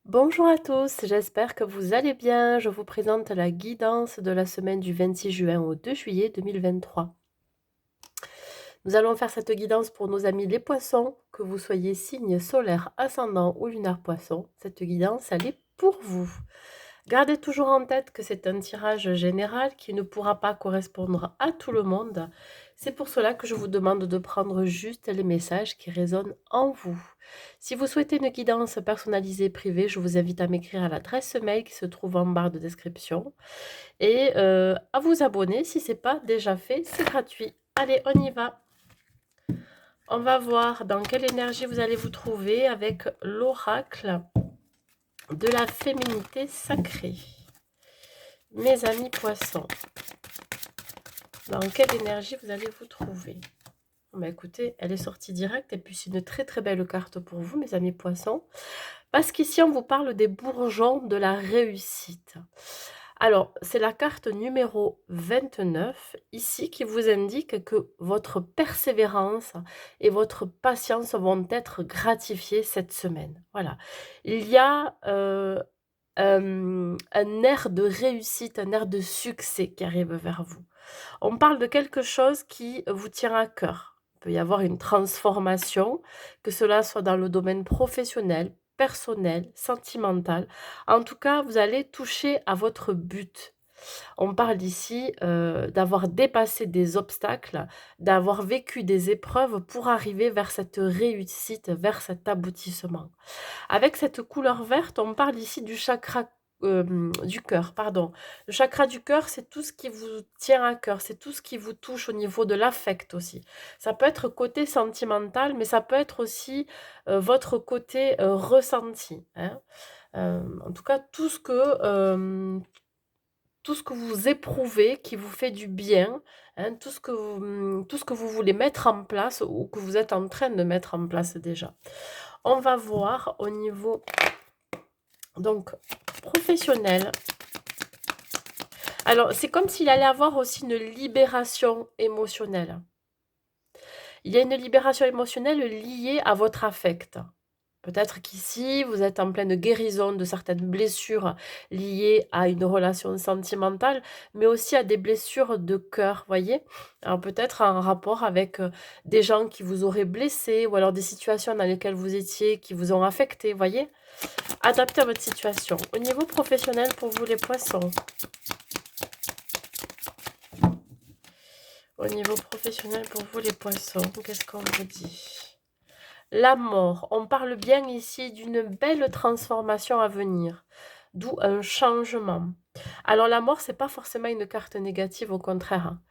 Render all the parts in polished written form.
Bonjour à tous, j'espère que vous allez bien. Je vous présente la guidance de la semaine du 26 juin au 2 juillet 2023. Nous allons faire cette guidance pour nos amis les poissons, que vous soyez signe solaire, ascendant ou lunaire poisson. Cette guidance, elle est pour vous. Gardez toujours en tête que c'est un tirage général qui ne pourra pas correspondre à tout le monde. C'est pour cela que je vous demande de prendre juste les messages qui résonnent en vous. Si vous souhaitez une guidance personnalisée privée, je vous invite à m'écrire à l'adresse mail qui se trouve en barre de description et à vous abonner si ce n'est pas déjà fait, c'est gratuit. Allez, on y va. On va voir dans quelle énergie vous allez vous trouver avec l'oracle de la féminité sacrée. Mes amis poissons, dans quelle énergie vous allez vous trouver? Bah écoutez, elle est sortie directe et puis c'est une très très belle carte pour vous, mes amis poissons, parce qu'ici on vous parle des bourgeons de la réussite. Alors, c'est la carte numéro 29 ici qui vous indique que votre persévérance et votre patience vont être gratifiées cette semaine. Voilà. Il y a un air de réussite, un air de succès qui arrive vers vous. On parle de quelque chose qui vous tient à cœur. Il peut y avoir une transformation, que cela soit dans le domaine professionnel, personnel, sentimental. En tout cas, vous allez toucher à votre but. On parle ici d'avoir dépassé des obstacles, d'avoir vécu des épreuves pour arriver vers cette réussite, vers cet aboutissement. Avec cette couleur verte, on parle ici du chakra du cœur, pardon. Le chakra du cœur, c'est tout ce qui vous tient à cœur, c'est tout ce qui vous touche au niveau de l'affect aussi. Ça peut être côté sentimental, mais ça peut être aussi votre côté ressenti, hein. En tout cas, tout ce que vous éprouvez qui vous fait du bien, hein, tout ce que vous voulez mettre en place ou que vous êtes en train de mettre en place déjà. On va voir au niveau donc professionnel. Alors, c'est comme s'il allait avoir aussi une libération émotionnelle. Il y a une libération émotionnelle liée à votre affect. Peut-être qu'ici, vous êtes en pleine guérison de certaines blessures liées à une relation sentimentale, mais aussi à des blessures de cœur, voyez? Alors peut-être en rapport avec des gens qui vous auraient blessé, ou alors des situations dans lesquelles vous étiez, qui vous ont affecté, voyez? Adapté à votre situation. Au niveau professionnel, pour vous les poissons. Au niveau professionnel, pour vous les poissons, qu'est-ce qu'on vous dit? La mort. On parle bien ici d'une belle transformation à venir, d'où un changement. Alors la mort, c'est pas forcément une carte négative, au contraire, hein.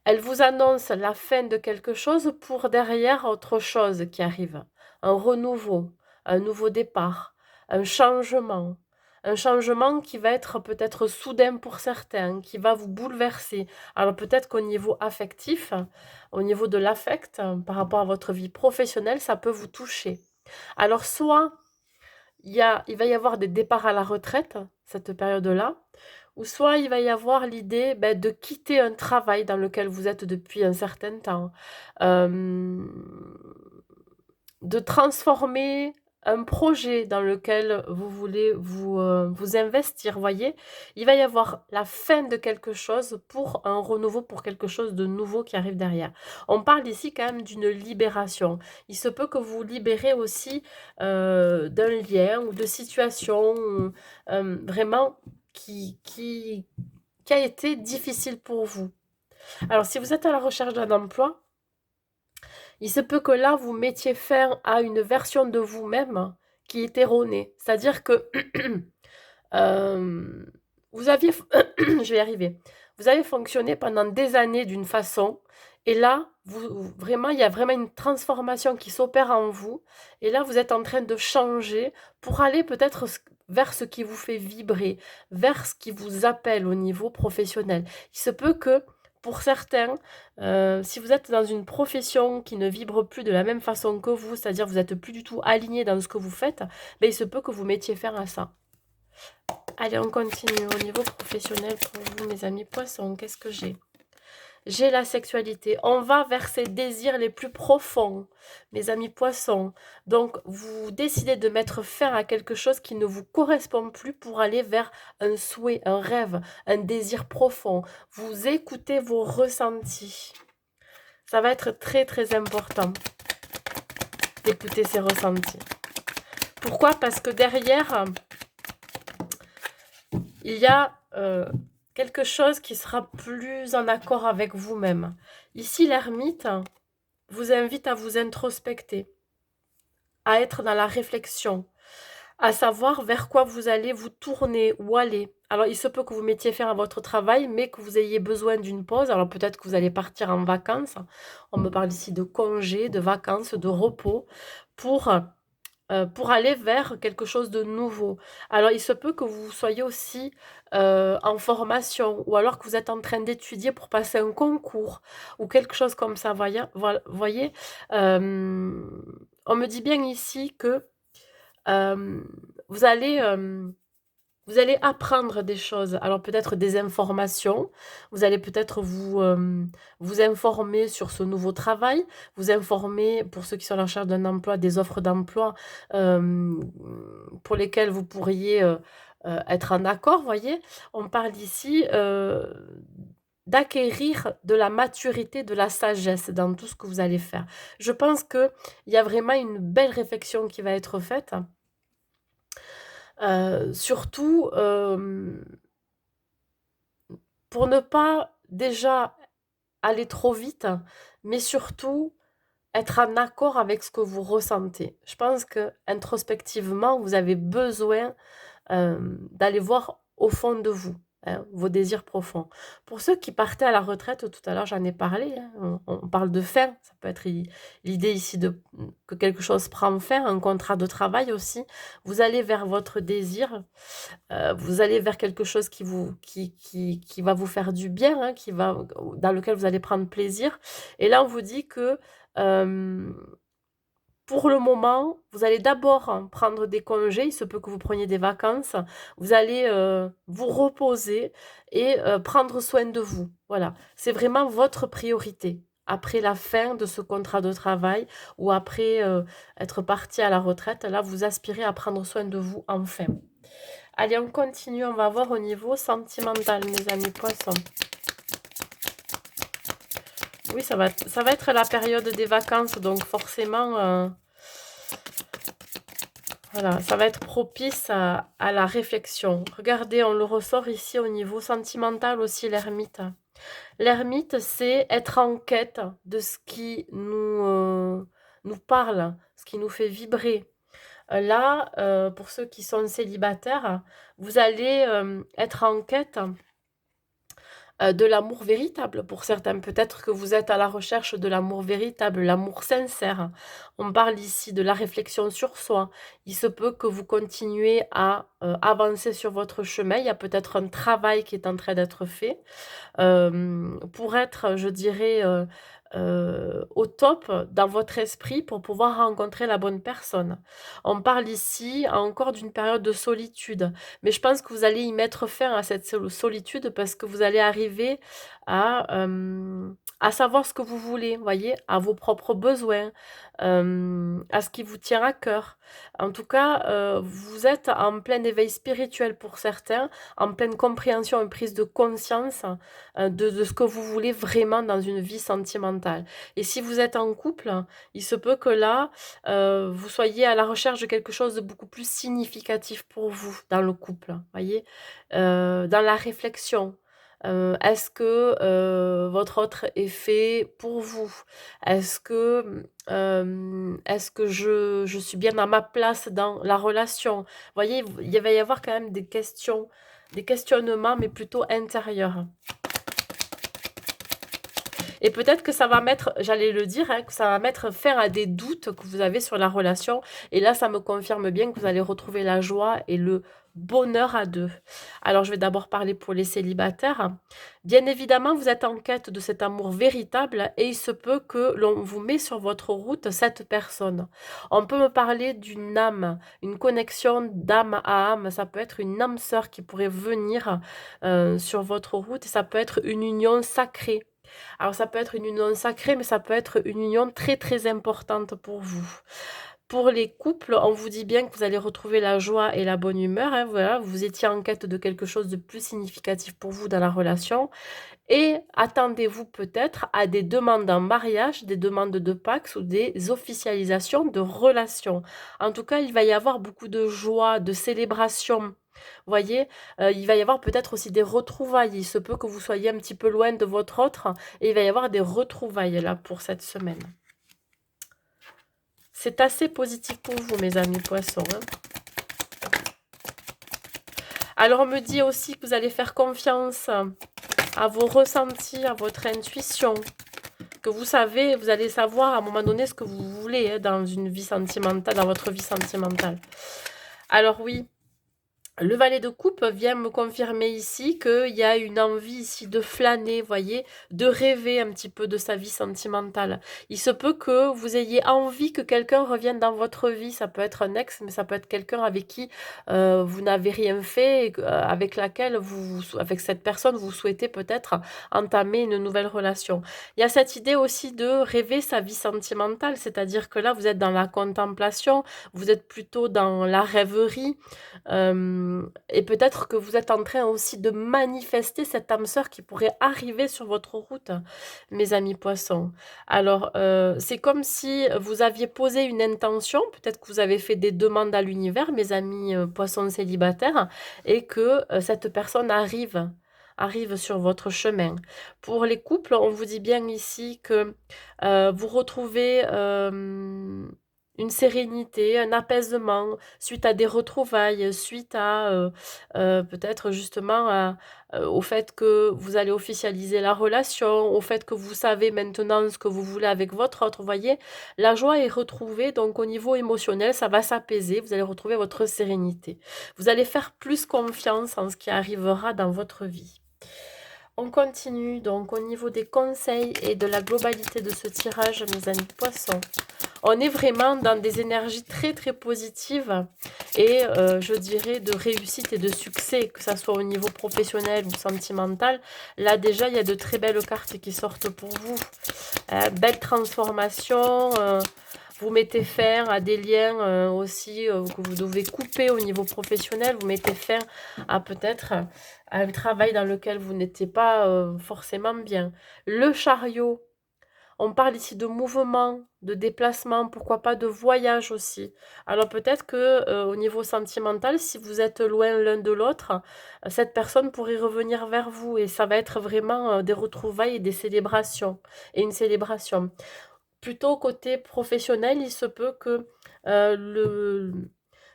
Elle vous annonce la fin de quelque chose pour derrière autre chose qui arrive. Un renouveau, un nouveau départ, un changement. Un changement qui va être peut-être soudain pour certains, qui va vous bouleverser. Alors peut-être qu'au niveau affectif, au niveau de l'affect, par rapport à votre vie professionnelle, ça peut vous toucher. Alors soit il va y avoir des départs à la retraite, cette période-là, ou soit il va y avoir l'idée de quitter un travail dans lequel vous êtes depuis un certain temps, hem, de transformer un projet dans lequel vous voulez vous investir, voyez? Il va y avoir la fin de quelque chose pour un renouveau, pour quelque chose de nouveau qui arrive derrière. On parle ici quand même d'une libération. Il se peut que vous libérez aussi, d'un lien ou de situation, vraiment qui a été difficile pour vous. Alors si vous êtes à la recherche d'un emploi, il se peut que là, vous mettiez fin à une version de vous-même qui est erronée. C'est-à-dire que euh, vous aviez, je vais y arriver, vous avez fonctionné pendant des années d'une façon, et là, vraiment, il y a vraiment une transformation qui s'opère en vous, et là, vous êtes en train de changer pour aller peut-être vers ce qui vous fait vibrer, vers ce qui vous appelle au niveau professionnel. Il se peut que pour certains, si vous êtes dans une profession qui ne vibre plus de la même façon que vous, c'est-à-dire vous n'êtes plus du tout aligné dans ce que vous faites, il se peut que vous mettiez fin à ça. Allez, on continue au niveau professionnel pour vous, mes amis poissons. Qu'est-ce que j'ai? j'ai la sexualité. On va vers ses désirs les plus profonds, mes amis poissons. Donc, vous décidez de mettre fin à quelque chose qui ne vous correspond plus pour aller vers un souhait, un rêve, un désir profond. Vous écoutez vos ressentis. Ça va être très très important d'écouter ces ressentis. Pourquoi? Parce que derrière, il y a quelque chose qui sera plus en accord avec vous-même. Ici, l'ermite vous invite à vous introspecter, à être dans la réflexion, à savoir vers quoi vous allez vous tourner ou aller. Alors, il se peut que vous mettiez fin à votre travail, mais que vous ayez besoin d'une pause. Alors, peut-être que vous allez partir en vacances. On me parle ici de congés, de vacances, de repos, pour aller vers quelque chose de nouveau. Alors, il se peut que vous soyez aussi en formation, ou alors que vous êtes en train d'étudier pour passer un concours, ou quelque chose comme ça. Voyez, on me dit bien ici que euh, vous allez... vous allez apprendre des choses, alors peut-être des informations, vous allez peut-être vous informer sur ce nouveau travail, vous informer, pour ceux qui sont à la recherche d'un emploi, des offres d'emploi pour lesquelles vous pourriez être en accord, voyez. On parle ici d'acquérir de la maturité, de la sagesse dans tout ce que vous allez faire. Je pense qu'il y a vraiment une belle réflexion qui va être faite. Surtout, pour ne pas déjà aller trop vite, mais surtout être en accord avec ce que vous ressentez. Je pense que introspectivement, vous avez besoin d'aller voir au fond de vous, hein, vos désirs profonds. Pour ceux qui partaient à la retraite, tout à l'heure j'en ai parlé, hein, on parle de fin, ça peut être l'idée ici que quelque chose prend fin, un contrat de travail aussi. Vous allez vers votre désir, vous allez vers quelque chose qui va vous faire du bien, hein, dans lequel vous allez prendre plaisir. Et là, on vous dit que euh, pour le moment, vous allez d'abord prendre des congés, il se peut que vous preniez des vacances, vous allez vous reposer et prendre soin de vous. Voilà, c'est vraiment votre priorité. Après la fin de ce contrat de travail ou après être parti à la retraite, là, vous aspirez à prendre soin de vous enfin. Allez, on continue, on va voir au niveau sentimental, mes amis poissons. Oui, ça va être la période des vacances, donc forcément, voilà, ça va être propice à la réflexion. Regardez, on le ressort ici au niveau sentimental aussi, l'ermite. L'ermite, c'est être en quête de ce qui nous parle, ce qui nous fait vibrer. Là, pour ceux qui sont célibataires, vous allez être en quête de l'amour véritable. Pour certains, peut-être que vous êtes à la recherche de l'amour véritable, l'amour sincère. On parle ici de la réflexion sur soi. Il se peut que vous continuez à avancer sur votre chemin. Il y a peut-être un travail qui est en train d'être fait pour être, je dirais, au top dans votre esprit pour pouvoir rencontrer la bonne personne. On parle ici encore d'une période de solitude, mais je pense que vous allez y mettre fin à cette solitude parce que vous allez arriver à savoir ce que vous voulez, voyez, à vos propres besoins, à ce qui vous tient à cœur. En tout cas, vous êtes en plein éveil spirituel pour certains, en pleine compréhension et prise de conscience de ce que vous voulez vraiment dans une vie sentimentale. Et si vous êtes en couple, il se peut que là, vous soyez à la recherche de quelque chose de beaucoup plus significatif pour vous dans le couple, voyez, dans la réflexion. Est-ce que votre autre est fait pour vous? Est-ce que je suis bien à ma place dans la relation? Vous voyez, il va y avoir quand même des questions, des questionnements, mais plutôt intérieurs. Et peut-être que ça va mettre, j'allais le dire, hein, que ça va mettre fin à des doutes que vous avez sur la relation. Et là, ça me confirme bien que vous allez retrouver la joie et le bonheur à deux. Alors, je vais d'abord parler pour les célibataires. Bien évidemment, vous êtes en quête de cet amour véritable et il se peut que l'on vous met sur votre route cette personne. On peut me parler d'une âme, une connexion d'âme à âme. Ça peut être une âme sœur qui pourrait venir sur votre route et ça peut être une union sacrée. Alors ça peut être une union sacrée, mais ça peut être une union très, très importante pour vous. Pour les couples, on vous dit bien que vous allez retrouver la joie et la bonne humeur, hein, voilà, vous étiez en quête de quelque chose de plus significatif pour vous dans la relation et attendez-vous peut-être à des demandes en mariage, des demandes de Pacs ou des officialisations de relations. En tout cas, il va y avoir beaucoup de joie, de célébration. Vous voyez, il va y avoir peut-être aussi des retrouvailles. Il se peut que vous soyez un petit peu loin de votre autre et il va y avoir des retrouvailles là pour cette semaine. C'est assez positif pour vous, mes amis poissons, hein. Alors, on me dit aussi que vous allez faire confiance à vos ressentis, à votre intuition, que vous savez, vous allez savoir à un moment donné ce que vous voulez hein, dans une vie sentimentale, dans votre vie sentimentale. Alors oui, le valet de coupe vient me confirmer ici qu'il y a une envie ici de flâner, voyez, de rêver un petit peu de sa vie sentimentale. Il se peut que vous ayez envie que quelqu'un revienne dans votre vie. Ça peut être un ex, mais ça peut être quelqu'un avec qui vous n'avez rien fait, et avec laquelle avec cette personne, vous souhaitez peut-être entamer une nouvelle relation. Il y a cette idée aussi de rêver sa vie sentimentale, c'est-à-dire que là, vous êtes dans la contemplation, vous êtes plutôt dans la rêverie. Et peut-être que vous êtes en train aussi de manifester cette âme sœur qui pourrait arriver sur votre route, mes amis poissons. Alors, c'est comme si vous aviez posé une intention, peut-être que vous avez fait des demandes à l'univers, mes amis poissons célibataires, et que cette personne arrive sur votre chemin. Pour les couples, on vous dit bien ici que vous retrouvez une sérénité, un apaisement suite à des retrouvailles, suite à peut-être justement au fait que vous allez officialiser la relation, au fait que vous savez maintenant ce que vous voulez avec votre autre. Vous voyez, la joie est retrouvée, donc au niveau émotionnel, ça va s'apaiser, vous allez retrouver votre sérénité. Vous allez faire plus confiance en ce qui arrivera dans votre vie. On continue donc au niveau des conseils et de la globalité de ce tirage, mes amis poissons. On est vraiment dans des énergies très très positives et je dirais de réussite et de succès, que ça soit au niveau professionnel ou sentimental. Là déjà, il y a de très belles cartes qui sortent pour vous. Belle transformation, vous mettez fin à des liens aussi que vous devez couper au niveau professionnel. Vous mettez fin à peut-être à un travail dans lequel vous n'étiez pas forcément bien. Le chariot. On parle ici de mouvement, de déplacement, pourquoi pas de voyage aussi. Alors peut-être que au niveau sentimental, si vous êtes loin l'un de l'autre, cette personne pourrait revenir vers vous et ça va être vraiment des retrouvailles et des célébrations et une célébration. Plutôt côté professionnel, il se peut que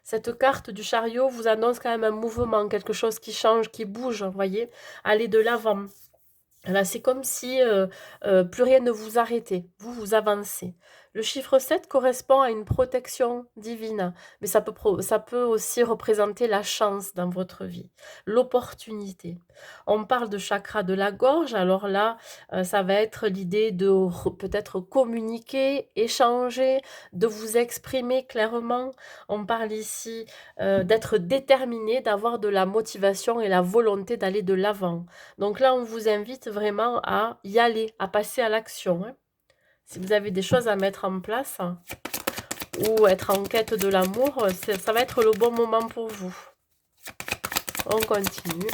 cette carte du chariot vous annonce quand même un mouvement, quelque chose qui change, qui bouge, vous voyez, aller de l'avant. Là, c'est comme si plus rien ne vous arrêtait, vous avancez. Le chiffre 7 correspond à une protection divine, mais ça peut aussi représenter la chance dans votre vie, l'opportunité. On parle de chakra de la gorge, alors là, ça va être l'idée de peut-être communiquer, échanger, de vous exprimer clairement. On parle ici d'être déterminé, d'avoir de la motivation et la volonté d'aller de l'avant. Donc là, on vous invite vraiment à y aller, à passer à l'action, hein. Si vous avez des choses à mettre en place hein, ou être en quête de l'amour, ça va être le bon moment pour vous. On continue.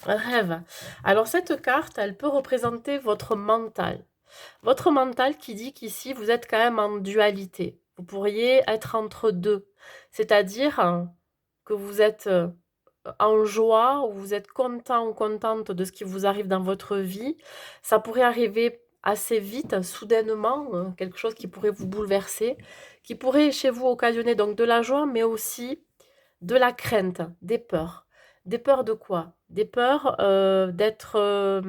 Rêve. Alors cette carte, elle peut représenter votre mental. Votre mental qui dit qu'ici, vous êtes quand même en dualité. Vous pourriez être entre deux. C'est-à-dire que vous êtes en joie, ou vous êtes content ou contente de ce qui vous arrive dans votre vie. Ça pourrait arriver assez vite, soudainement, quelque chose qui pourrait vous bouleverser, qui pourrait chez vous occasionner donc de la joie, mais aussi de la crainte, des peurs. Des peurs de quoi? Des peurs d'être...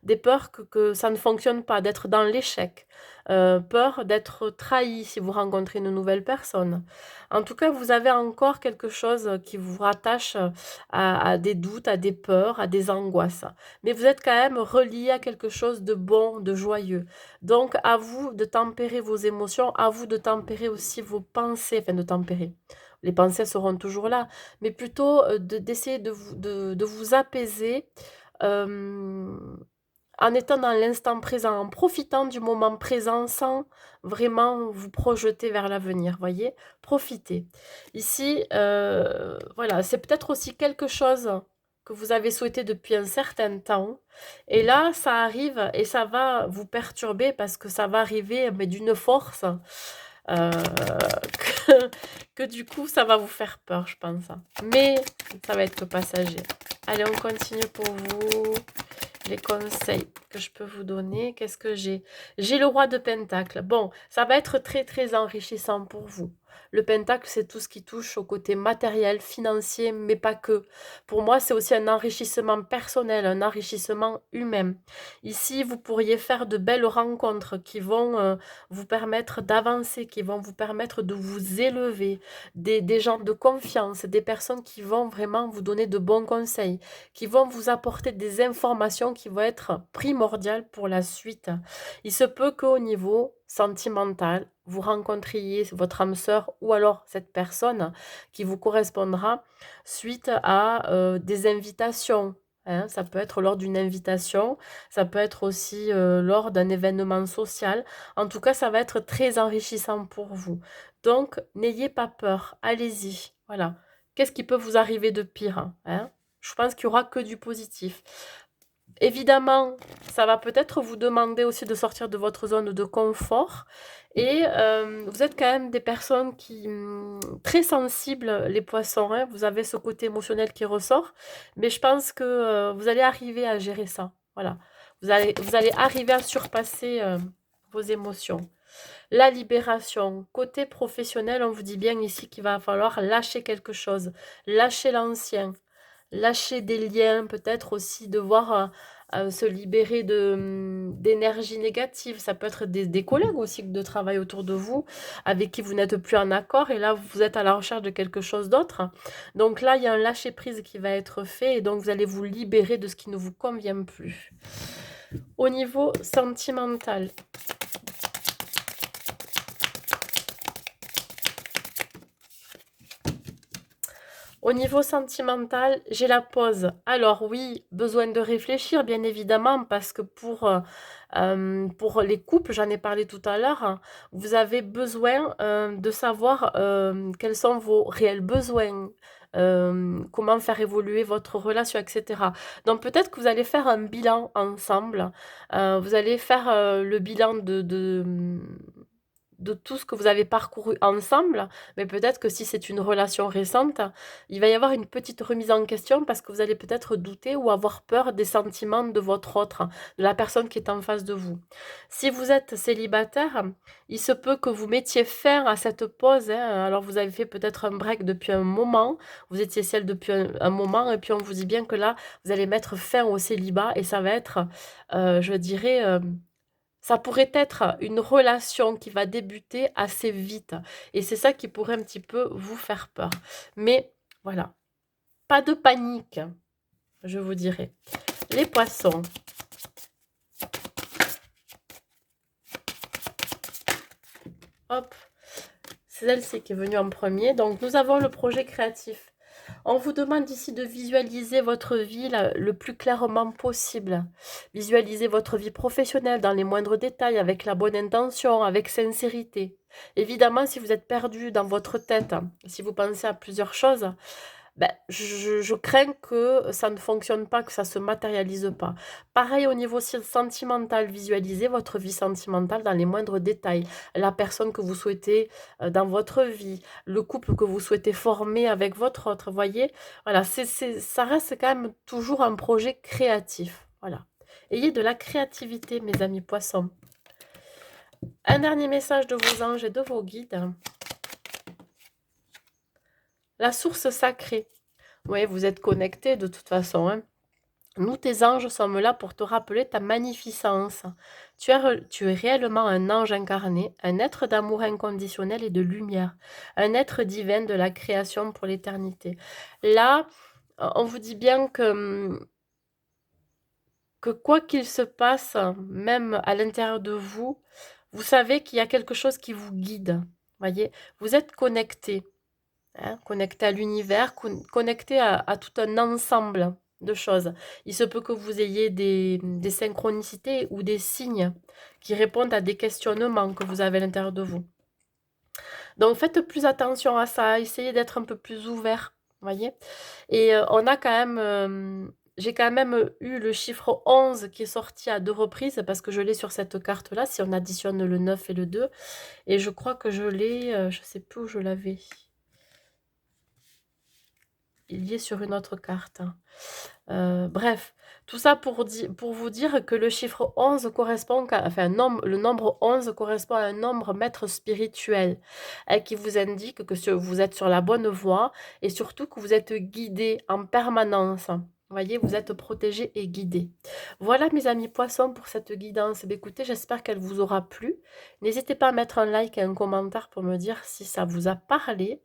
des peurs que ça ne fonctionne pas, d'être dans l'échec. Peur d'être trahi si vous rencontrez une nouvelle personne. En tout cas, vous avez encore quelque chose qui vous rattache à des doutes, à des peurs, à des angoisses. Mais vous êtes quand même relié à quelque chose de bon, de joyeux. Donc, à vous de tempérer vos émotions, à vous de tempérer aussi vos pensées, enfin de tempérer. Les pensées seront toujours là, mais plutôt d'essayer de vous apaiser en étant dans l'instant présent, en profitant du moment présent sans vraiment vous projeter vers l'avenir, voyez? Profitez. Ici, voilà, c'est peut-être aussi quelque chose que vous avez souhaité depuis un certain temps et là, ça arrive et ça va vous perturber parce que ça va arriver, mais d'une force, heu, que du coup, ça va vous faire peur, je pense, hein. Mais ça va être que passager. Allez, on continue pour vous. Les conseils que je peux vous donner, qu'est-ce que j'ai? J'ai le roi de Pentacle. Bon, ça va être très, très enrichissant pour vous. Le Pentacle, c'est tout ce qui touche au côté matériel, financier, mais pas que. Pour moi, c'est aussi un enrichissement personnel, un enrichissement humain. Ici, vous pourriez faire de belles rencontres qui vont vous permettre d'avancer, qui vont vous permettre de vous élever, des gens de confiance, des personnes qui vont vraiment vous donner de bons conseils, qui vont vous apporter des informations qui vont être primordiales pour la suite. Il se peut qu'au niveau sentimental, vous rencontriez votre âme sœur ou alors cette personne qui vous correspondra suite à des invitations. Hein. Ça peut être lors d'une invitation, ça peut être aussi lors d'un événement social. En tout cas, ça va être très enrichissant pour vous. Donc, n'ayez pas peur, allez-y. Voilà. Qu'est-ce qui peut vous arriver de pire, hein? Je pense qu'il n'y aura que du positif. Évidemment, ça va peut-être vous demander aussi de sortir de votre zone de confort. Et vous êtes quand même des personnes qui très sensibles, les poissons, hein. Vous avez ce côté émotionnel qui ressort. Mais je pense que vous allez arriver à gérer ça. Voilà. Vous allez arriver à surpasser vos émotions. La libération. Côté professionnel, on vous dit bien ici qu'il va falloir lâcher quelque chose. Lâcher l'ancien. Lâcher des liens, peut-être aussi devoir se libérer d'énergie négative. Ça peut être des collègues aussi de travail autour de vous, avec qui vous n'êtes plus en accord, et là, vous êtes à la recherche de quelque chose d'autre. Donc là, il y a un lâcher-prise qui va être fait, et donc vous allez vous libérer de ce qui ne vous convient plus. Au niveau sentimental, au niveau sentimental, j'ai la pause. Alors oui, besoin de réfléchir, bien évidemment, parce que pour les couples, j'en ai parlé tout à l'heure, hein, vous avez besoin de savoir quels sont vos réels besoins, comment faire évoluer votre relation, etc. Donc peut-être que vous allez faire un bilan ensemble. Vous allez faire le bilan de tout ce que vous avez parcouru ensemble, mais peut-être que si c'est une relation récente, il va y avoir une petite remise en question parce que vous allez peut-être douter ou avoir peur des sentiments de votre autre, de la personne qui est en face de vous. Si vous êtes célibataire, il se peut que vous mettiez fin à cette pause, hein. Alors vous avez fait peut-être un break depuis un moment, vous étiez seul depuis un moment, et puis on vous dit bien que là, vous allez mettre fin au célibat et ça va être, je dirais, ça pourrait être une relation qui va débuter assez vite et c'est ça qui pourrait un petit peu vous faire peur. Mais voilà, pas de panique, je vous dirais. Les poissons. Hop, c'est celle-ci qui est venue en premier. Donc, nous avons le projet créatif. On vous demande ici de visualiser votre vie le plus clairement possible. Visualisez votre vie professionnelle dans les moindres détails, avec la bonne intention, avec sincérité. Évidemment, si vous êtes perdu dans votre tête, si vous pensez à plusieurs choses, ben, je crains que ça ne fonctionne pas, que ça ne se matérialise pas. Pareil au niveau sentimental, visualisez votre vie sentimentale dans les moindres détails. La personne que vous souhaitez dans votre vie, le couple que vous souhaitez former avec votre autre, voyez. Voilà, ça reste quand même toujours un projet créatif. Voilà. Ayez de la créativité, mes amis poissons. Un dernier message de vos anges et de vos guides. La source sacrée. Oui, vous êtes connectés de toute façon, hein. Nous, tes anges, sommes là pour te rappeler ta magnificence. Tu es réellement un ange incarné, un être d'amour inconditionnel et de lumière, un être divin de la création pour l'éternité. Là, on vous dit bien que quoi qu'il se passe, même à l'intérieur de vous, vous savez qu'il y a quelque chose qui vous guide. Voyez, vous êtes connecté, hein, connecté à l'univers, connecté à tout un ensemble. de choses. Il se peut que vous ayez des synchronicités ou des signes qui répondent à des questionnements que vous avez à l'intérieur de vous. Donc faites plus attention à ça, essayez d'être un peu plus ouvert, voyez? Et on a quand même, j'ai quand même eu le chiffre 11 qui est sorti à 2 reprises parce que je l'ai sur cette carte-là, si on additionne le 9 et le 2 et je crois que je l'ai, je sais plus où je l'avais. Il y est sur une autre carte, hein. Bref, tout ça pour vous dire que le chiffre 11 correspond enfin le nombre 11 correspond à un nombre maître spirituel, qui vous indique que vous êtes sur la bonne voie et surtout que vous êtes guidé en permanence. Vous voyez, vous êtes protégé et guidé. Voilà mes amis poissons pour cette guidance. Écoutez, j'espère qu'elle vous aura plu. N'hésitez pas à mettre un like et un commentaire pour me dire si ça vous a parlé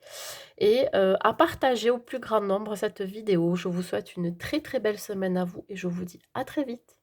et à partager au plus grand nombre cette vidéo. Je vous souhaite une très très belle semaine à vous et je vous dis à très vite.